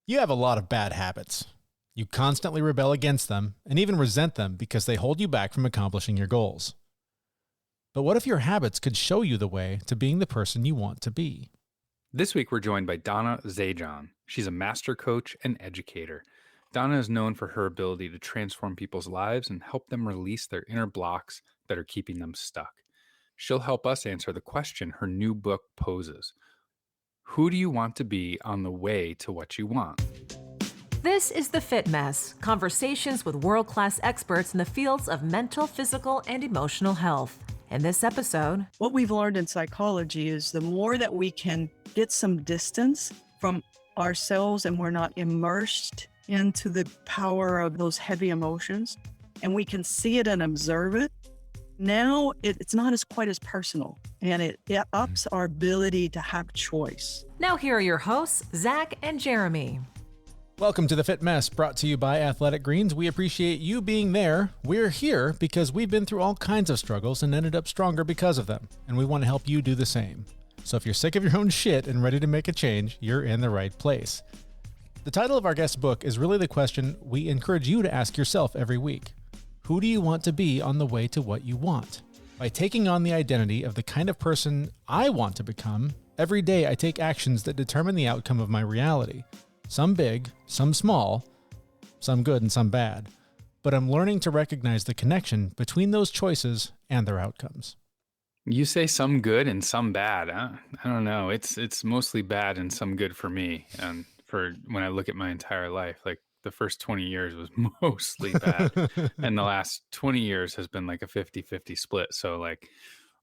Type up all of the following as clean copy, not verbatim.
You have a lot of bad habits. You constantly rebel against them and even resent them because they hold you back from accomplishing your goals. But what if your habits could show you the way to being the person you want to be? This week, we're joined by Donna Zajonc. She's a master coach and educator. Donna is known for her ability to transform people's lives and help them release their inner blocks that are keeping them stuck. She'll help us answer the question her new book poses. Who do you want to be on the way to what you want? This is The Fit Mess, conversations with world-class experts in the fields of mental, physical, and emotional health. In this episode, what we've learned in psychology is the more that we can get some distance from ourselves and we're not immersed into the power of those heavy emotions, and we can see it and observe it, now it's not quite as personal, and it ups our ability to have choice. Now here are your hosts, Zach and Jeremy. Welcome to The Fit Mess, brought to you by Athletic Greens. We appreciate you being there. We're here because we've been through all kinds of struggles and ended up stronger because of them, and we want to help you do the same. So if you're sick of your own shit and ready to make a change, you're in the right place. The title of our guest's book is really the question we encourage you to ask yourself every week. Who do you want to be on the way to what you want? By taking on the identity of the kind of person I want to become, every day I take actions that determine the outcome of my reality. Some big, some small, some good and some bad. But I'm learning to recognize the connection between those choices and their outcomes. You say some good and some bad. I don't know. It's mostly bad and some good for me. And for when I look at my entire life, like the first 20 years was mostly bad. And the last 20 years has been like a 50-50 split. So like,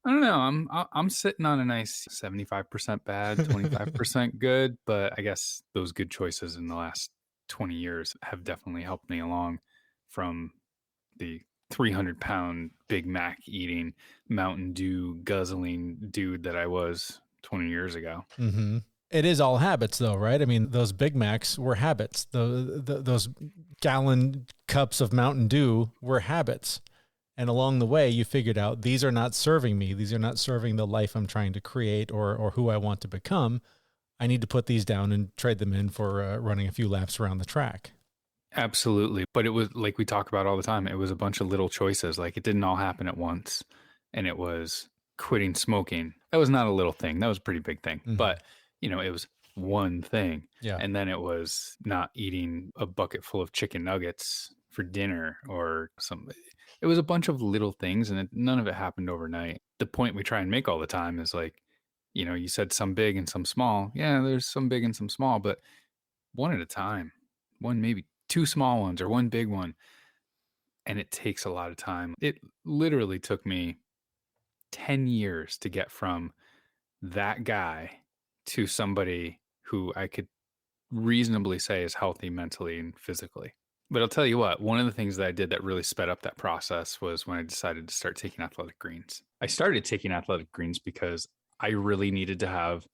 I don't know. I'm sitting on a nice 75% bad, 25% good. But I guess those good choices in the last 20 years have definitely helped me along from the 300-pound Big Mac eating, Mountain Dew guzzling dude that I was 20 years ago. Mm-hmm. It is all habits, though, right? I mean, those Big Macs were habits. Those gallon cups of Mountain Dew were habits. And along the way, you figured out these are not serving me. These are not serving the life I'm trying to create or who I want to become. I need to put these down and trade them in for running a few laps around the track. Absolutely. But it was like we talk about all the time. It was a bunch of little choices. Like it didn't all happen at once. And it was quitting smoking. That was not a little thing. That was a pretty big thing. Mm-hmm. But it was one thing. Yeah. And then it was not eating a bucket full of chicken nuggets for dinner or something. It was a bunch of little things, and none of it happened overnight. The point we try and make all the time is like, you said some big and some small. Yeah, there's some big and some small, but one at a time. One, maybe two small ones or one big one. And it takes a lot of time. It literally took me 10 years to get from that guy to somebody who I could reasonably say is healthy mentally and physically. But I'll tell you what, one of the things that I did that really sped up that process was when I decided to start taking Athletic Greens. I started taking Athletic Greens because I really needed to have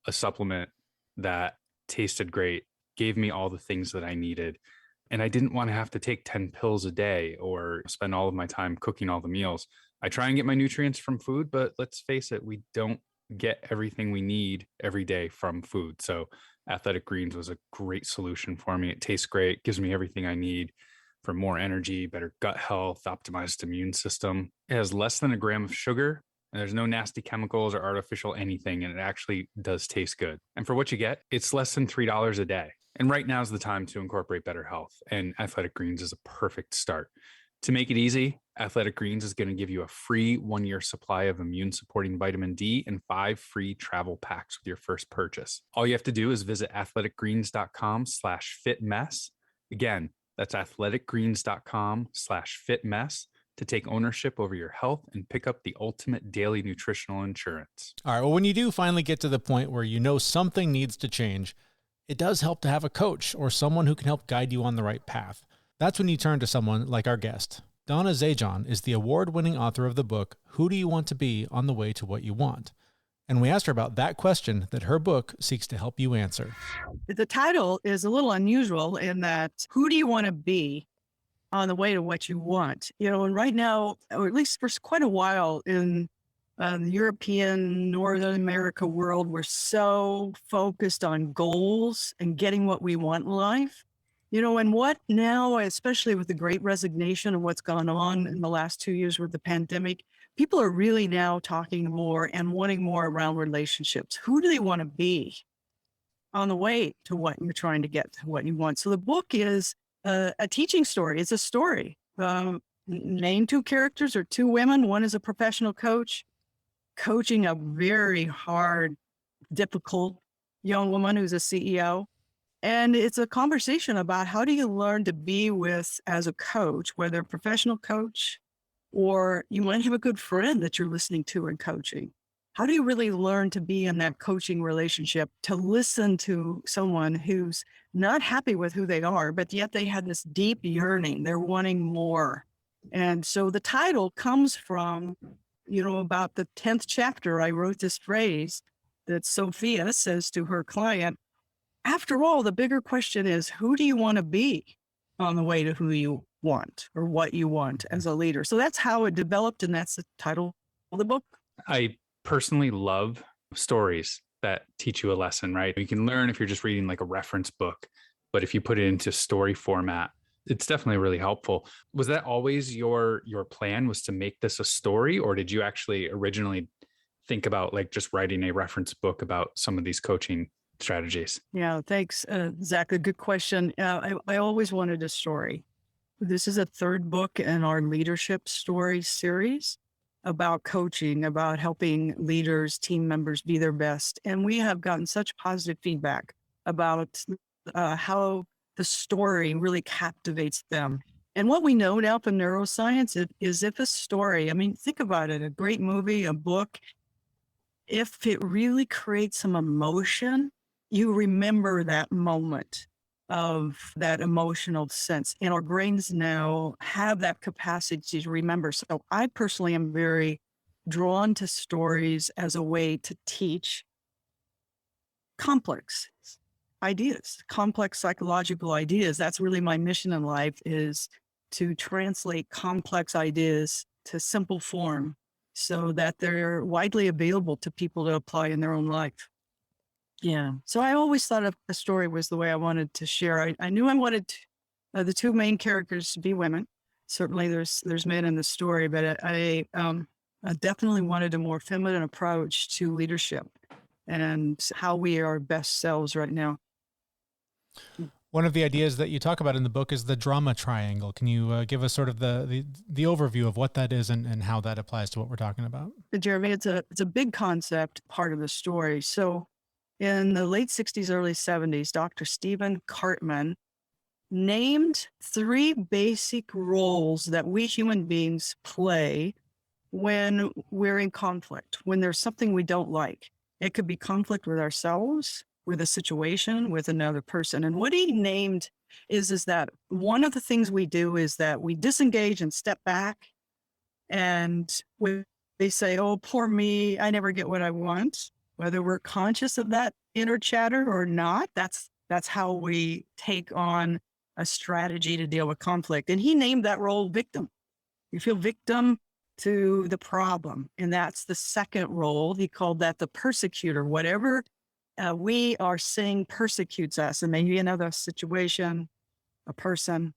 a supplement that tasted great, gave me all the things that I needed. And I didn't want to have to take 10 pills a day or spend all of my time cooking all the meals. I try and get my nutrients from food, but let's face it, we don't get everything we need every day from food. So Athletic Greens was a great solution for me. It tastes great, gives me everything I need for more energy, better gut health, optimized immune system. It has less than a gram of sugar, and there's no nasty chemicals or artificial anything, and it actually does taste good. And for what you get, it's less than $3 a day. And right now is the time to incorporate better health, and Athletic Greens is a perfect start. To make it easy, Athletic Greens is going to give you a free 1-year supply of immune-supporting vitamin D and 5 free travel packs with your first purchase. All you have to do is visit athleticgreens.com/fitmess. Again, that's athleticgreens.com/fitmess to take ownership over your health and pick up the ultimate daily nutritional insurance. All right, well, when you do finally get to the point where you know something needs to change, it does help to have a coach or someone who can help guide you on the right path. That's when you turn to someone like our guest. Donna Zajonc is the award-winning author of the book, Who Do You Want to Be on the Way to What You Want? And we asked her about that question that her book seeks to help you answer. The title is a little unusual in that, who do you want to be on the way to what you want? And right now, or at least for quite a while in The European, Northern America world, we're so focused on goals and getting what we want in life. And what now, especially with the great resignation and what's gone on in the last 2 years with the pandemic, people are really now talking more and wanting more around relationships. Who do they want to be on the way to what you're trying to get to what you want? So the book is a teaching story. It's a story. Name two characters or two women. One is a professional coach, coaching a very hard, difficult young woman who's a CEO. And it's a conversation about how do you learn to be with, as a coach, whether a professional coach or you might have a good friend that you're listening to and coaching. How do you really learn to be in that coaching relationship, to listen to someone who's not happy with who they are, but yet they had this deep yearning, they're wanting more. And so the title comes from, about the 10th chapter. I wrote this phrase that Sophia says to her client, after all, the bigger question is, who do you want to be on the way to who you want or what you want as a leader? So that's how it developed. And that's the title of the book. I personally love stories that teach you a lesson, right? You can learn if you're just reading like a reference book, but if you put it into story format, it's definitely really helpful. Was that always your plan, was to make this a story, or did you actually originally think about like just writing a reference book about some of these coaching strategies? Yeah, thanks, Zach. A good question. I always wanted a story. This is a third book in our leadership story series about coaching, about helping leaders, team members be their best. And we have gotten such positive feedback about how the story really captivates them. And what we know now from neuroscience is if a story, think about it, a great movie, a book, if it really creates some emotion, you remember that moment of that emotional sense. And our brains now have that capacity to remember. So I personally am very drawn to stories as a way to teach complex ideas, complex psychological ideas. That's really my mission in life, is to translate complex ideas to simple form so that they're widely available to people to apply in their own life. Yeah. So I always thought of a story was the way I wanted to share. I knew I wanted the two main characters to be women. Certainly there's men in the story, but I definitely wanted a more feminine approach to leadership and how we are our best selves right now. One of the ideas that you talk about in the book is the drama triangle. Can you give us sort of the overview of what that is and how that applies to what we're talking about? Jeremy, it's a big concept, part of the story. So in the late 60s, early 70s, Dr. Stephen Cartman named 3 basic roles that we human beings play when we're in conflict, when there's something we don't like. It could be conflict with ourselves, with a situation, with another person. And what he named is that one of the things we do is that we disengage and step back. And they say, oh, poor me, I never get what I want. Whether we're conscious of that inner chatter or not, that's how we take on a strategy to deal with conflict. And he named that role victim. You feel victim to the problem. And that's the second role. He called that the persecutor. Whatever we are saying persecutes us, and maybe another situation, a person,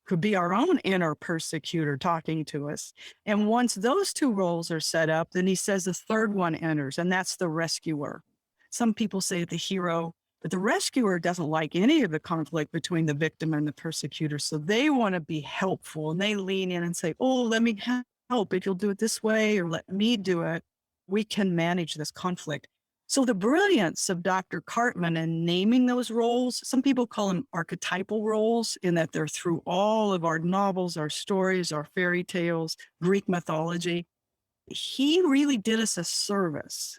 could be our own inner persecutor talking to us. And once those 2 roles are set up, then he says the third one enters, and that's the rescuer. Some people say the hero, but the rescuer doesn't like any of the conflict between the victim and the persecutor. So they want to be helpful, and they lean in and say, oh, let me help. If you'll do it this way, or let me do it, we can manage this conflict. So the brilliance of Dr. Cartman in naming those roles, some people call them archetypal roles, in that they're through all of our novels, our stories, our fairy tales, Greek mythology. He really did us a service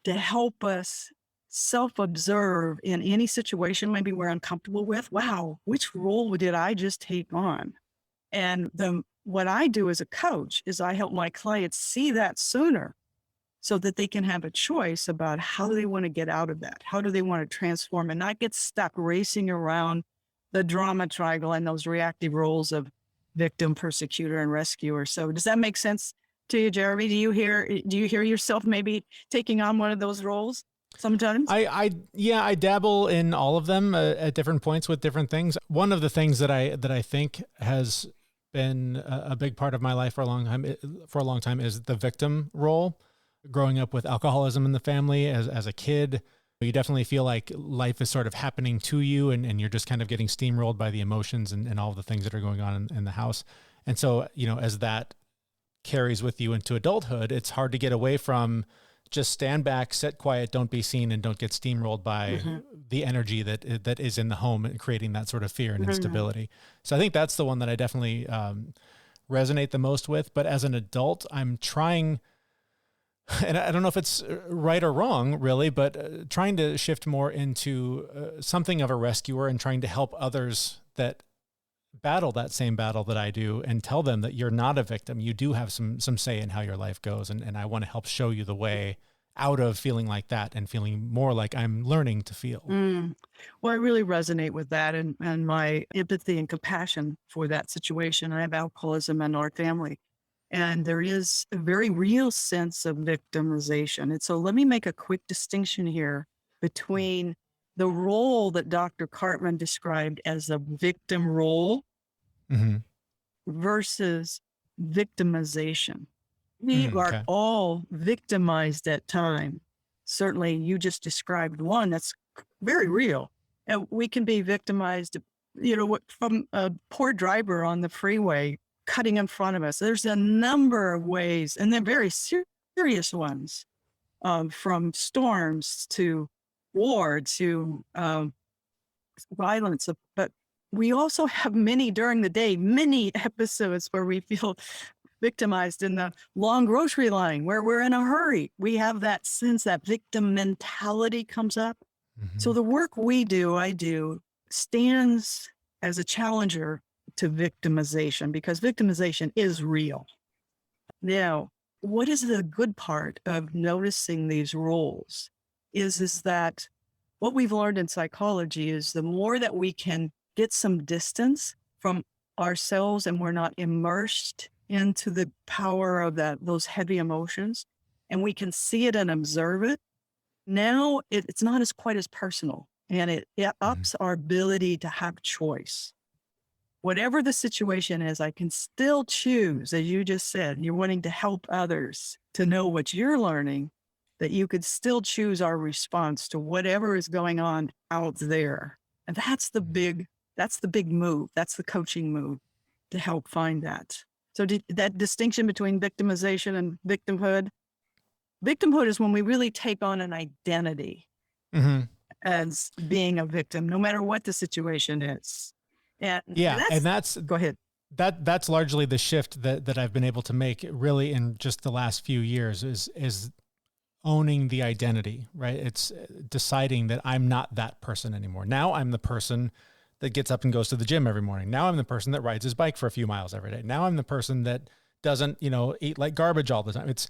to help us self-observe in any situation maybe we're uncomfortable with. Wow, which role did I just take on? And what I do as a coach is I help my clients see that sooner, so that they can have a choice about how do they want to get out of that? How do they want to transform and not get stuck racing around the drama triangle and those reactive roles of victim, persecutor, and rescuer. So does that make sense? to you, Jeremy? Do you hear yourself maybe taking on one of those roles sometimes? I dabble in all of them at different points with different things. One of the things that I think has been a big part of my life for a long time is the victim role. Growing up with alcoholism in the family as a kid, you definitely feel like life is sort of happening to you, and you're just kind of getting steamrolled by the emotions and all the things that are going on in the house. And so, as that carries with you into adulthood, it's hard to get away from just stand back, sit quiet, don't be seen, and don't get steamrolled by the energy that is in the home and creating that sort of fear and instability. So I think that's the one that I definitely resonate the most with. But as an adult, I'm trying, and I don't know if it's right or wrong really, but trying to shift more into something of a rescuer and trying to help others that battle that same battle that I do, and tell them that you're not a victim. You do have some say in how your life goes. And I want to help show you the way out of feeling like that and feeling more like I'm learning to feel. Well, I really resonate with that and my empathy and compassion for that situation. I have alcoholism in our family, and there is a very real sense of victimization. And so let me make a quick distinction here between the role that Dr. Cartman described as a victim role versus victimization. We are all victimized at times. Certainly, you just described one that's very real. And we can be victimized, from a poor driver on the freeway cutting in front of us. There's a number of ways, and they're very serious ones, from storms to war to violence. But we also have many episodes where we feel victimized in the long grocery line where we're in a hurry. We have that sense, that victim mentality comes up. So the work I do, stands as a challenger to victimization, because victimization is real. Now, what is the good part of noticing these roles is that what we've learned in psychology is the more that we can get some distance from ourselves and we're not immersed into the power of those heavy emotions, and we can see it and observe it, now it's not quite as personal, and it ups our ability to have choice. Whatever the situation is, I can still choose, as you just said, you're wanting to help others to know what you're learning, that you could still choose our response to whatever is going on out there. And that's the big move. That's the coaching move to help find that. So that distinction between victimization and victimhood is when we really take on an identity as being a victim, no matter what the situation is. And that's go ahead. That's largely the shift that I've been able to make really in just the last few years is owning the identity, right? It's deciding that I'm not that person anymore. Now I'm the person that gets up and goes to the gym every morning. Now I'm the person that rides his bike for a few miles every day. Now I'm the person that doesn't, eat like garbage all the time. It's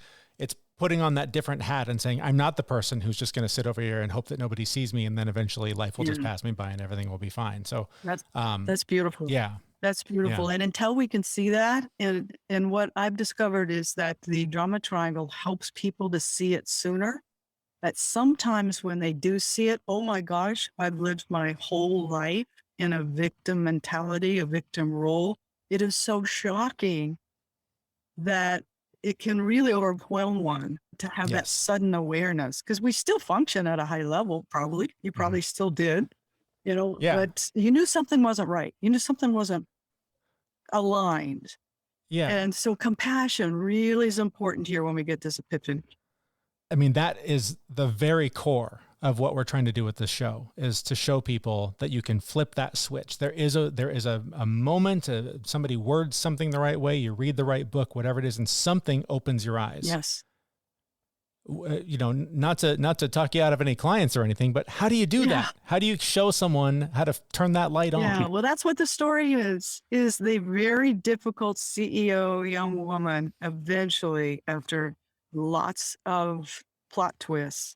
putting on that different hat and saying, I'm not the person who's just going to sit over here and hope that nobody sees me. And then eventually life will just pass me by and everything will be fine. So that's beautiful. Yeah. That's beautiful. Yeah. And until we can see that, and what I've discovered is that the drama triangle helps people to see it sooner. That sometimes when they do see it, oh my gosh, I've lived my whole life in a victim mentality, a victim role. It is so shocking that it can really overwhelm one to have that sudden awareness, because we still function at a high level. Probably, you probably still did, but you knew something wasn't right. You knew something wasn't aligned. Yeah. And so compassion really is important here when we get this epiphany. I mean, that is the very core of what we're trying to do with this show, is to show people that you can flip that switch. There is a moment, somebody words something the right way, you read the right book, whatever it is, and something opens your eyes. Yes. Not to talk you out of any clients or anything, but how do you do that? How do you show someone how to turn that light on? Yeah, well, that's what the story is the very difficult CEO young woman eventually, after lots of plot twists,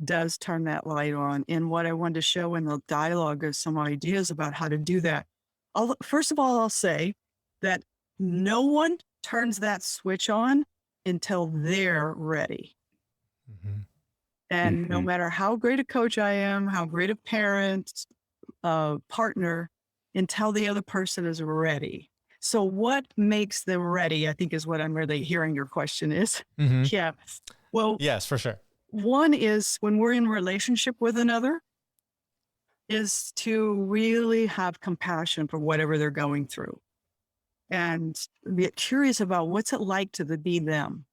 does turn that light on. And what I wanted to show in the dialogue is some ideas about how to do that. First of all, I'll say that no one turns that switch on until they're ready. Mhm. And no Mhm. matter how great a coach I am, how great a parent, partner, until the other person is ready. So what makes them ready, I think is what I'm really hearing your question is. Mhm. Yeah. Well, Yes, for sure. one is when we're in relationship with another is to really have compassion for whatever they're going through and be curious about what's it like to be them.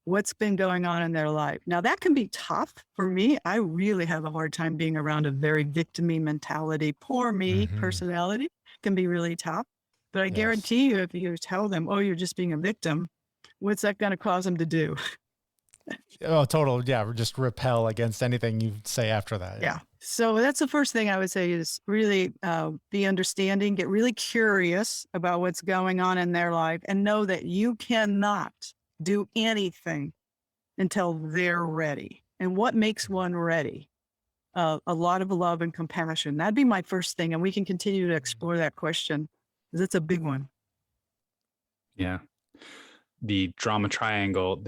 What's been going on in their life. Now that can be tough for me. I really have a hard time being around a very victim-y mentality. Poor me Mhm. personality can be really tough. But I Yes. guarantee you, if you tell them, oh, you're just being a victim, what's that going to cause them to do? Oh, total. Yeah. Just repel against anything you say after that. Yeah. So that's the first thing I would say is really be understanding, get really curious about what's going on in their life and know that you cannot do anything until they're ready. And what makes one ready? A lot of love and compassion. That'd be my first thing. And we can continue to explore that question because it's a big one. Yeah. The drama triangle,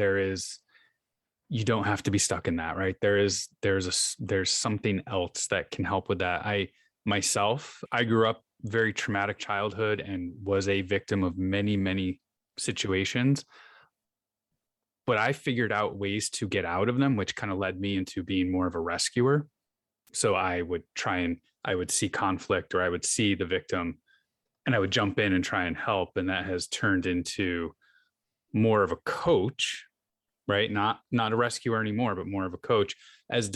you don't have to be stuck in that, right? There's something else that can help with that. I grew up very traumatic childhood and was a victim of many, many situations, but I figured out ways to get out of them, which kind of led me into being more of a rescuer. So I would see conflict or I would see the victim and I would jump in and try and help. And that has turned into more of a coach, right? Not a rescuer anymore, but more of a coach. As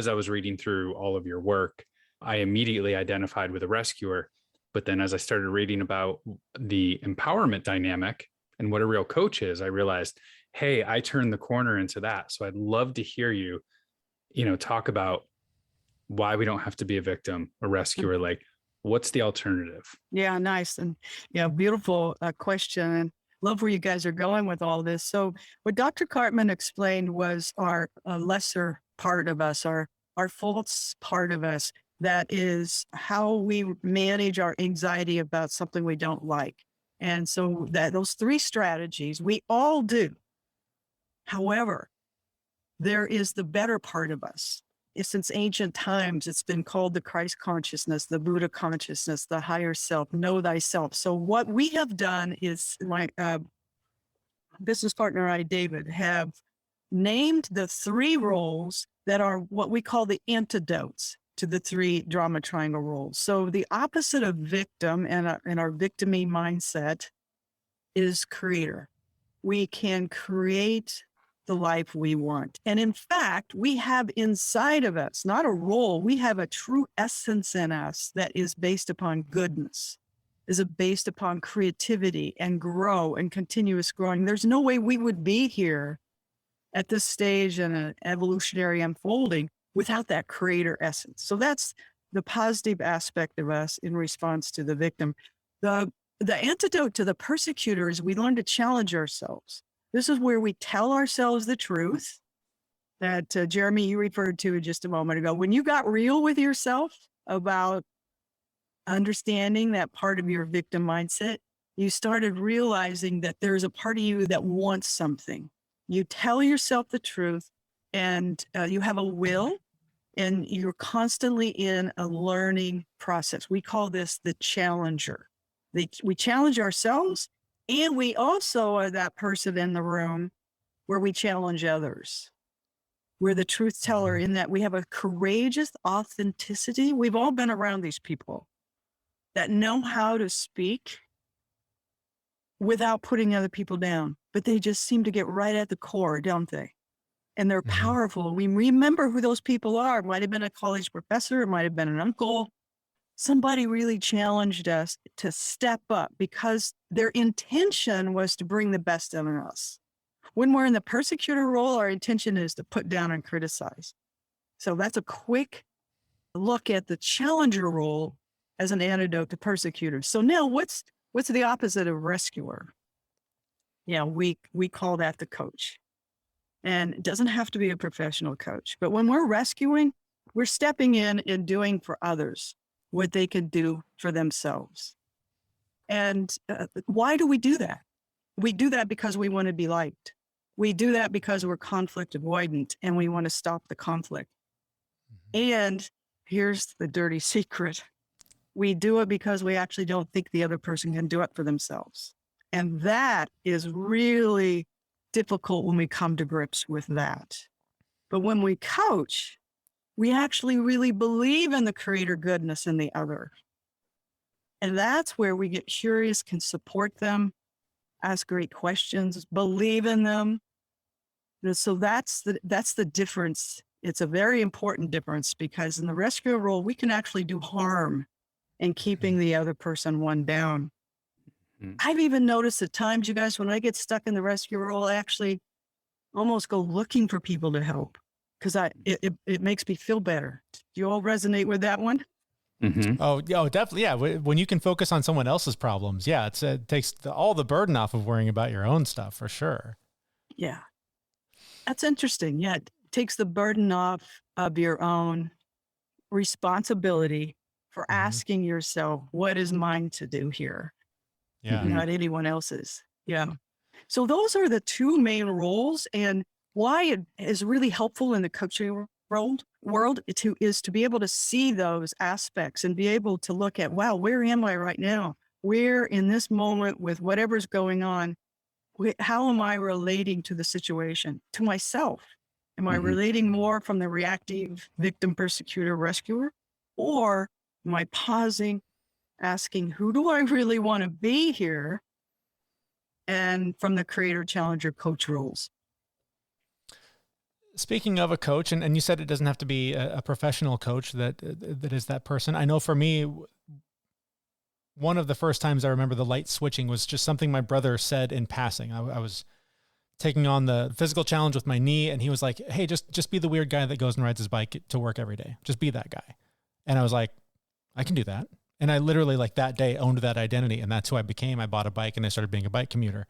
I was reading through all of your work, I immediately identified with a rescuer. But then as I started reading about the empowerment dynamic and what a real coach is, I realized, hey, I turned the corner into that. So I'd love to hear you, talk about why we don't have to be a victim, a rescuer. Like, what's the alternative? Yeah, nice. And yeah, beautiful question. And love where you guys are going with all this. So what Dr. Cartman explained was our lesser part of us, our false part of us. That is how we manage our anxiety about something we don't like. And so those three strategies we all do. However, there is the better part of us. Since ancient times, it's been called the Christ consciousness, the Buddha consciousness, the higher self, know thyself. So what we have done is my business partner and I, David, have named the three roles that are what we call the antidotes to the three drama triangle roles. So the opposite of victim and our victim-y mindset is creator. We can create the life we want. And in fact, we have inside of us, not a role, we have a true essence in us that is based upon goodness, is based upon creativity and grow and continuous growing. There's no way we would be here at this stage in an evolutionary unfolding without that creator essence. So that's the positive aspect of us in response to the victim. The antidote to the persecutor is we learn to challenge ourselves. This is where we tell ourselves the truth that Jeremy, you referred to just a moment ago. When you got real with yourself about understanding that part of your victim mindset, you started realizing that there's a part of you that wants something. You tell yourself the truth and you have a will and you're constantly in a learning process. We call this the challenger. We challenge ourselves and we also are that person in the room where we challenge others. We're the truth teller in that we have a courageous authenticity. We've all been around these people that know how to speak without putting other people down, but they just seem to get right at the core, don't they? And they're powerful. We remember who those people are. It might have been a college professor. It might have been an uncle. Somebody really challenged us to step up because their intention was to bring the best in us. When we're in the persecutor role, our intention is to put down and criticize. So that's a quick look at the challenger role as an antidote to persecutors. So now what's the opposite of rescuer? Yeah, we call that the coach. And it doesn't have to be a professional coach. But when we're rescuing, we're stepping in and doing for others what they could do for themselves. And why do we do that? We do that because we want to be liked. We do that because we're conflict avoidant and we want to stop the conflict. And here's the dirty secret. We do it because we actually don't think the other person can do it for themselves. And that is really difficult when we come to grips with that. But when we coach, we actually really believe in the creator goodness in the other. And that's where we get curious, can support them, ask great questions, believe in them. And so that's the difference. It's a very important difference because in the rescue role, we can actually do harm in keeping the other person one down. I've even noticed at times, you guys, when I get stuck in the rescue role, I actually almost go looking for people to help because it makes me feel better. Do you all resonate with that one? Mm-hmm. Oh, definitely. Yeah. When you can focus on someone else's problems, yeah, it takes all the burden off of worrying about your own stuff for sure. Yeah. That's interesting. Yeah. It takes the burden off of your own responsibility for asking yourself, what is mine to do here? Yeah. Not anyone else's. Yeah. So those are the two main roles, and why it is really helpful in the coaching world is to be able to see those aspects and be able to look at, wow, where am I right now? Where in this moment with whatever's going on, how am I relating to the situation, to myself? Am I relating more from the reactive victim, persecutor, rescuer? Or am I pausing, asking, who do I really want to be here? And from the creator, challenger, coach roles. Speaking of a coach, and you said it doesn't have to be a professional coach that is that person. I know for me, one of the first times I remember the light switching was just something my brother said in passing. I was taking on the physical challenge with my knee, and he was like, hey, just be the weird guy that goes and rides his bike to work every day. Just be that guy. And I was like, I can do that. And I literally like that day owned that identity, and that's who I became. I bought a bike and I started being a bike commuter.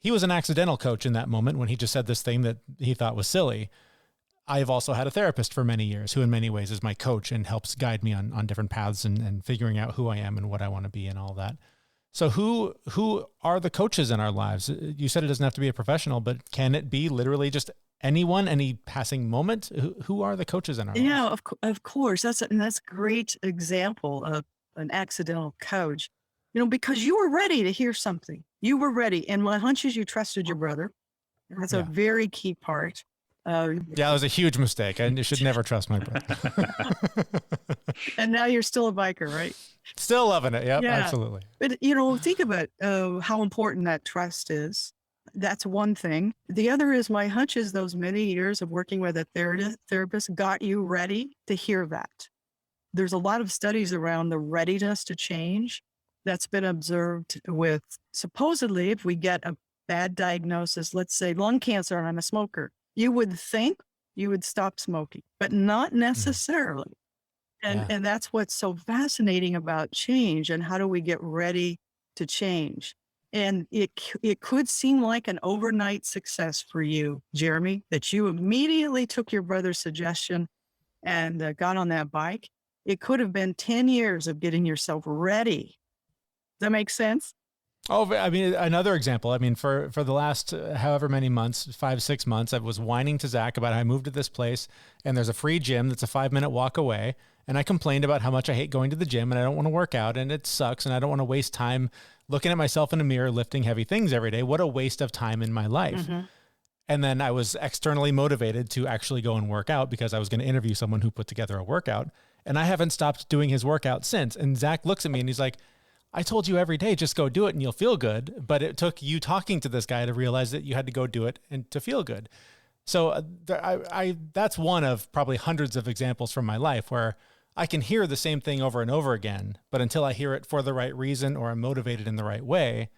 He was an accidental coach in that moment when he just said this thing that he thought was silly. I've also had a therapist for many years who in many ways is my coach and helps guide me on different paths and figuring out who I am and what I want to be and all that. So who are the coaches in our lives? You said it doesn't have to be a professional, but can it be literally just anyone, any passing moment? Who are the coaches in our lives? Yeah, of course. That's a great example of an accidental coach, because you were ready to hear something. You were ready. And my hunch is you trusted your brother. That's a very key part. Yeah, that was a huge mistake. I should never trust my brother. And now you're still a biker, right? Still loving it. Yep, Yeah. absolutely. But, think about how important that trust is. That's one thing. The other is my hunch is those many years of working with a therapist got you ready to hear that. There's a lot of studies around the readiness to change that's been observed with supposedly if we get a bad diagnosis, let's say lung cancer and I'm a smoker, you would think you would stop smoking, but not necessarily. And that's what's so fascinating about change and how do we get ready to change? And it could seem like an overnight success for you, Jeremy, that you immediately took your brother's suggestion and got on that bike. It could have been 10 years of getting yourself ready. Does that make sense? Oh, I mean, another example. I mean, for the last however many months, 5-6 months, I was whining to Zach about how I moved to this place and there's a free gym that's a 5-minute walk away. And I complained about how much I hate going to the gym and I don't want to work out and it sucks and I don't want to waste time looking at myself in a mirror, lifting heavy things every day. What a waste of time in my life. And then I was externally motivated to actually go and work out because I was going to interview someone who put together a workout. And I haven't stopped doing his workout since. And Zach looks at me and he's like, I told you every day, just go do it and you'll feel good. But it took you talking to this guy to realize that you had to go do it and to feel good. So that's one of probably hundreds of examples from my life where I can hear the same thing over and over again, but until I hear it for the right reason or I'm motivated in the right way,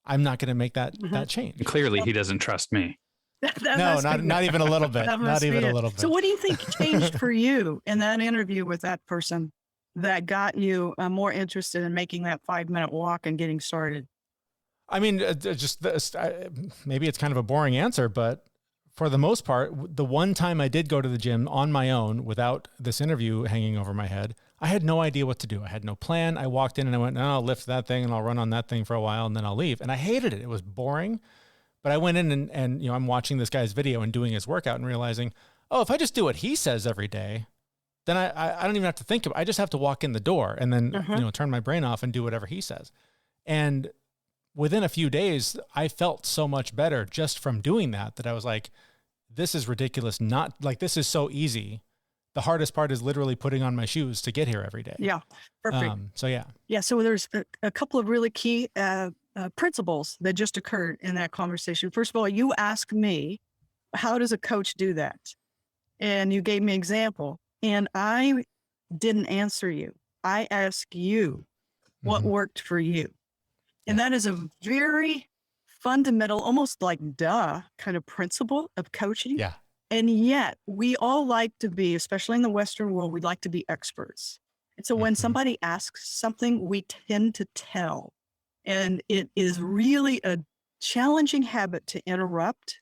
I'm not going to make that change. Clearly, he doesn't trust me. No, not even a little bit. Not even a little bit. So what do you think changed for you in that interview with that person that got you more interested in making that 5-minute walk and getting started? I mean, just this, maybe it's kind of a boring answer, but for the most part, the one time I did go to the gym on my own without this interview hanging over my head, I had no idea what to do. I had no plan. I walked in and I went, no, I'll lift that thing and I'll run on that thing for a while and then I'll leave. And I hated it. It was boring. But I went in and I'm watching this guy's video and doing his workout and realizing, oh, if I just do what he says every day, then I don't even have to think about it. I just have to walk in the door and then, turn my brain off and do whatever he says. And within a few days, I felt so much better just from doing that I was like, this is ridiculous. Not like, this is so easy. The hardest part is literally putting on my shoes to get here every day. Yeah. Perfect. Yeah. So there's a couple of really key principles that just occurred in that conversation. First of all, you asked me, how does a coach do that? And you gave me an example, and I didn't answer you. I asked you what worked for you. And that is a very fundamental, almost like kind of principle of coaching. Yeah. And yet we all like to be, especially in the Western world, we'd like to be experts. And so when somebody asks something, we tend to tell. And it is really a challenging habit to interrupt,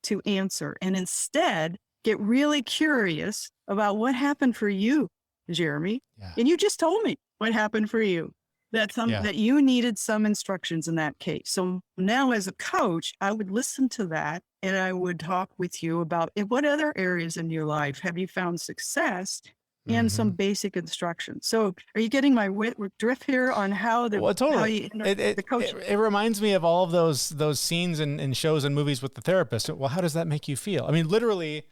to answer, and instead get really curious about what happened for you, Jeremy. Yeah. And you just told me what happened for you. That you needed some instructions in that case. So now as a coach, I would listen to that and I would talk with you about in what other areas in your life have you found success and some basic instructions. So are you getting my drift here on how the, totally. how you the coach? It reminds me of all of those scenes in shows and movies with the therapist. Well, how does that make you feel? I mean, literally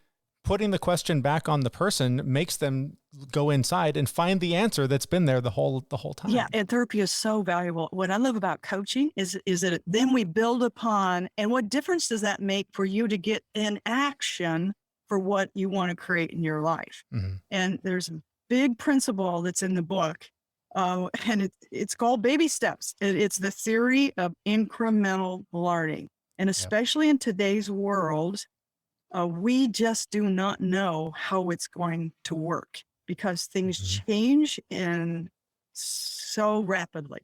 putting the question back on the person makes them go inside and find the answer that's been there the whole time. Yeah, and therapy is so valuable. What I love about coaching is that then we build upon, and what difference does that make for you to get in action for what you want to create in your life? And there's a big principle that's in the book, and it's called baby steps. It's the theory of incremental learning. And especially in today's world, we just do not know how it's going to work because things change in so rapidly.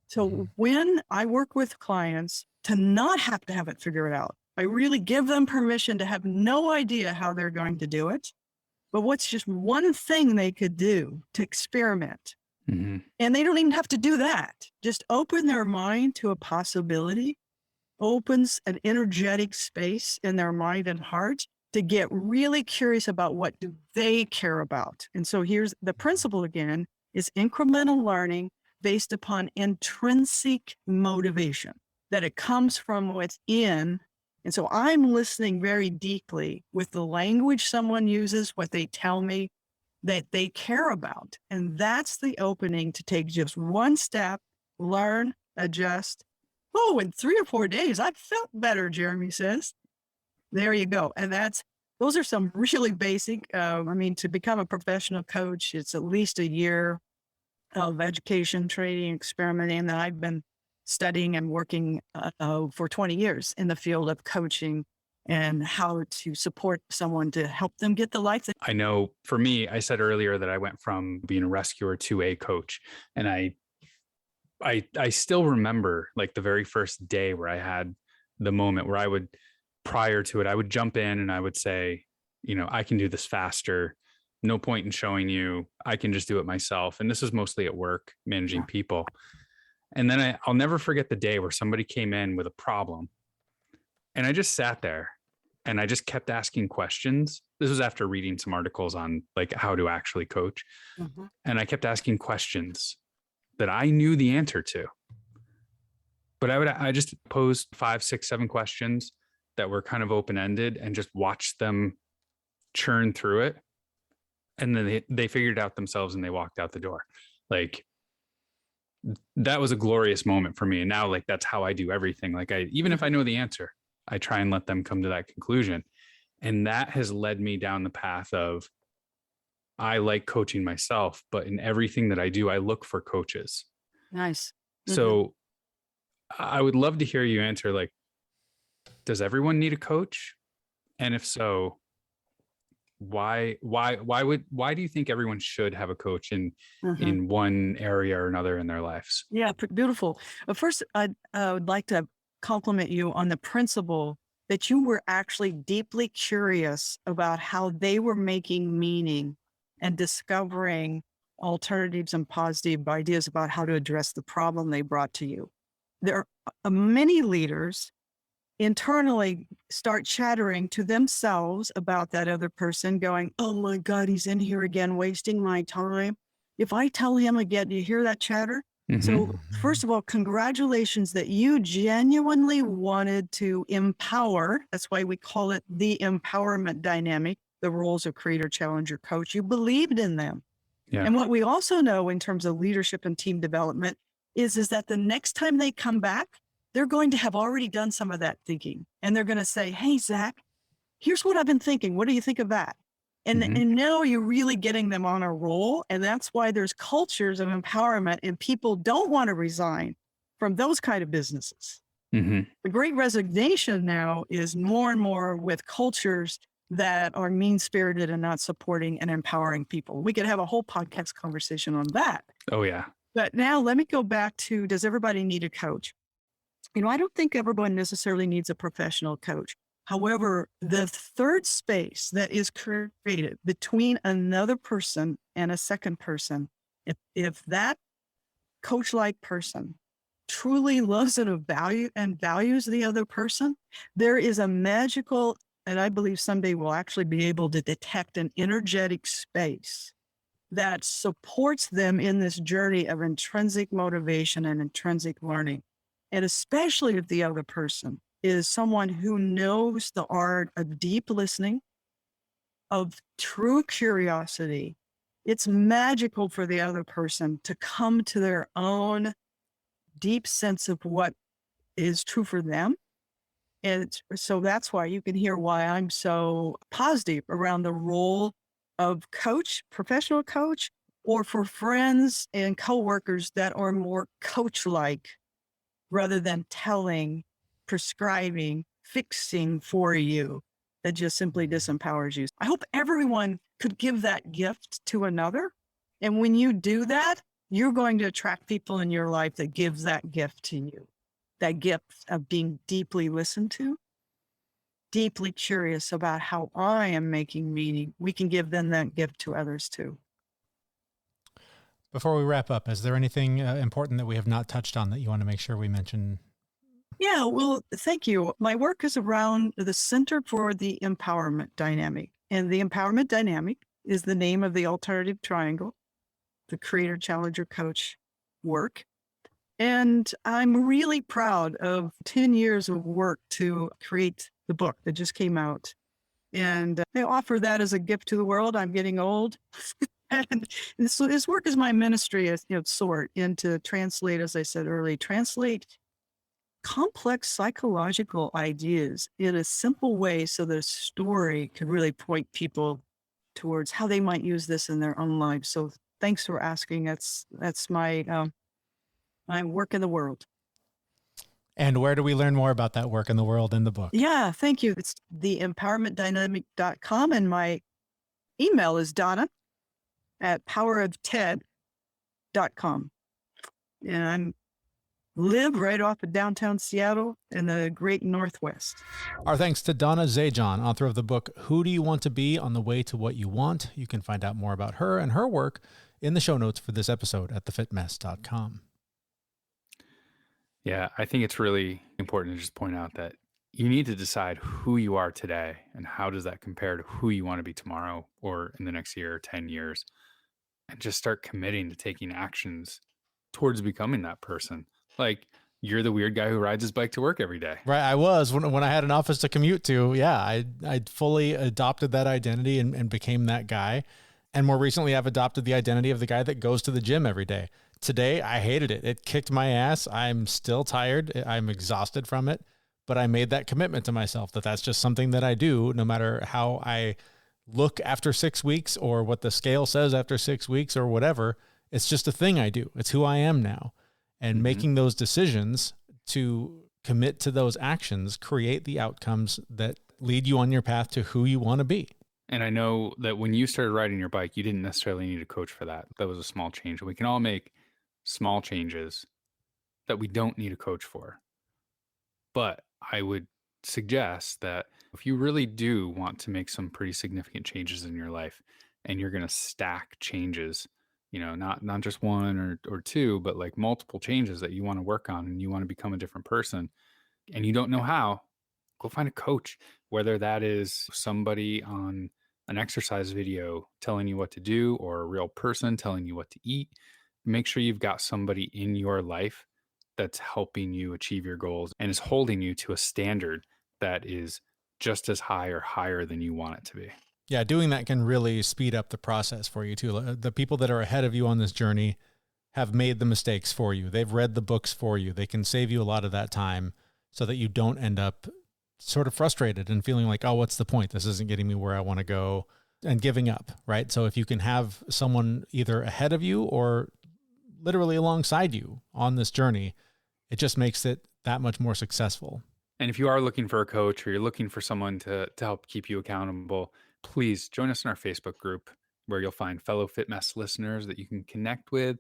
So when I work with clients to not have to have it figured out, I really give them permission to have no idea how they're going to do it, but what's just one thing they could do to experiment. And they don't even have to do that. Just open their mind to a possibility, opens an energetic space in their mind and heart to get really curious about what do they care about. And so here's the principle again, is incremental learning based upon intrinsic motivation, that it comes from within. And so I'm listening very deeply with the language someone uses, what they tell me that they care about. And that's the opening to take just one step, learn, adjust. Oh, in 3 or 4 days, I felt better, Jeremy says. There you go. And those are some really basic, to become a professional coach, it's at least a year of education, training, experimenting that I've been studying and working for 20 years in the field of coaching and how to support someone to help them get the life. I know for me, I said earlier that I went from being a rescuer to a coach, and I still remember like the very first day where I had the moment where prior to it, I would jump in and I would say, I can do this faster. No point in showing you, I can just do it myself. And this is mostly at work, managing people. And then I'll never forget the day where somebody came in with a problem and I just sat there and I just kept asking questions. This was after reading some articles on like how to actually coach. And I kept asking questions that I knew the answer to, but I just posed 5, 6, 7 questions that were kind of open-ended and just watched them churn through it. And then they figured it out themselves and they walked out the door. Like that was a glorious moment for me. And now like, that's how I do everything. Like even if I know the answer, I try and let them come to that conclusion. And that has led me down the path of, I like coaching myself, but in everything that I do, I look for coaches. Nice. So I would love to hear you answer, like, does everyone need a coach? And if so, why do you think everyone should have a coach in one area or another in their lives? Yeah, beautiful. First, I would like to compliment you on the principle that you were actually deeply curious about how they were making meaning and discovering alternatives and positive ideas about how to address the problem they brought to you. There are many leaders internally start chattering to themselves about that other person, going, oh my God, he's in here again, wasting my time. If I tell him again, do you hear that chatter? So first of all, congratulations that you genuinely wanted to empower. That's why we call it the empowerment dynamic, the roles of creator, challenger, coach. You believed in them. Yeah. And what we also know in terms of leadership and team development is that the next time they come back, they're going to have already done some of that thinking. And they're going to say, hey, Zach, here's what I've been thinking. What do you think of that? And now you're really getting them on a roll. And that's why there's cultures of empowerment and people don't want to resign from those kind of businesses. The great resignation now is more and more with cultures that are mean-spirited and not supporting and empowering people. We could have a whole podcast conversation on that. Oh, yeah. But now let me go back to, does everybody need a coach? I don't think everyone necessarily needs a professional coach. However, the third space that is created between another person and a second person, if that coach-like person truly loves and values the other person, there is a magical, and I believe someday we'll actually be able to detect an energetic space that supports them in this journey of intrinsic motivation and intrinsic learning. And especially if the other person is someone who knows the art of deep listening, of true curiosity, it's magical for the other person to come to their own deep sense of what is true for them. And so that's why you can hear why I'm so positive around the role of coach, professional coach, or for friends and coworkers that are more coach-like rather than telling, prescribing, fixing for you, that just simply disempowers you. I hope everyone could give that gift to another. And when you do that, you're going to attract people in your life that gives that gift to you. That gift of being deeply listened to, deeply curious about how I am making meaning. We can give them that gift to others too. Before we wrap up, is there anything important that we have not touched on that you want to make sure we mention? Yeah, well, thank you. My work is around the Center for the Empowerment Dynamic. And the Empowerment Dynamic is the name of the alternative triangle, the creator, challenger, coach work. And I'm really proud of 10 years of work to create the book that just came out. And I offer that as a gift to the world. I'm getting old. And so this work is my ministry, as sort, and to translate, as I said earlier, translate complex psychological ideas in a simple way so that a story can really point people towards how they might use this in their own lives. So thanks for asking. That's my work in the world. And where do we learn more about that work in the world in the book? Yeah, thank you. It's theempowermentdynamic.com, and my email is Donna at powerofted.com. And I live right off of downtown Seattle in the great Northwest. Our thanks to Donna Zajonc, author of the book, Who Do You Want to Be on the Way to What You Want? You can find out more about her and her work in the show notes for this episode at thefitmess.com. Yeah, I think it's really important to just point out that you need to decide who you are today and how does that compare to who you want to be tomorrow or in the next year or 10 years, and just start committing to taking actions towards becoming that person. Like, you're the weird guy who rides his bike to work every day. Right. I was when I had an office to commute to. Yeah, I fully adopted that identity and became that guy. And more recently, I've adopted the identity of the guy that goes to the gym every day. Today, I hated it. It kicked my ass. I'm still tired. I'm exhausted from it. But I made that commitment to myself that that's just something that I do, no matter how I look after 6 weeks or what the scale says after 6 weeks or whatever. It's just a thing I do. It's who I am now. And making those decisions to commit to those actions create the outcomes that lead you on your path to who you want to be. And I know that when you started riding your bike, you didn't necessarily need a coach for that. That was a small change. We can all make small changes that we don't need a coach for. But I would suggest that if you really do want to make some pretty significant changes in your life and you're going to stack changes, not just one or two, but like multiple changes that you want to work on and you want to become a different person and you don't know how, go find a coach, whether that is somebody on an exercise video telling you what to do or a real person telling you what to eat. Make sure you've got somebody in your life that's helping you achieve your goals and is holding you to a standard that is just as high or higher than you want it to be. Yeah, doing that can really speed up the process for you too. The people that are ahead of you on this journey have made the mistakes for you. They've read the books for you. They can save you a lot of that time so that you don't end up sort of frustrated and feeling like, oh, what's the point? This isn't getting me where I want to go, and giving up, right? So if you can have someone either ahead of you or literally alongside you on this journey, it just makes it that much more successful. And if you are looking for a coach or you're looking for someone to help keep you accountable, please join us in our Facebook group where you'll find fellow Fit Mess listeners that you can connect with.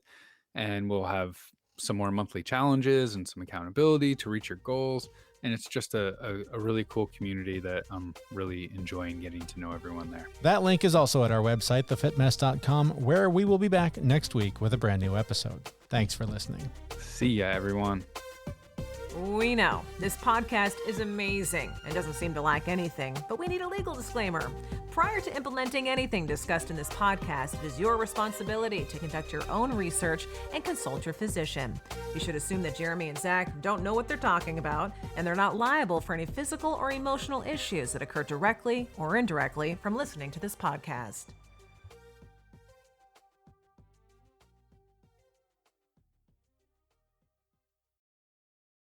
And we'll have some more monthly challenges and some accountability to reach your goals. And it's just a really cool community that I'm really enjoying getting to know everyone there. That link is also at our website, thefitmess.com, where we will be back next week with a brand new episode. Thanks for listening. See ya, everyone. We know this podcast is amazing and doesn't seem to lack anything, but we need a legal disclaimer. Prior to implementing anything discussed in this podcast, it is your responsibility to conduct your own research and consult your physician. You should assume that Jeremy and Zach don't know what they're talking about, and they're not liable for any physical or emotional issues that occur directly or indirectly from listening to this podcast.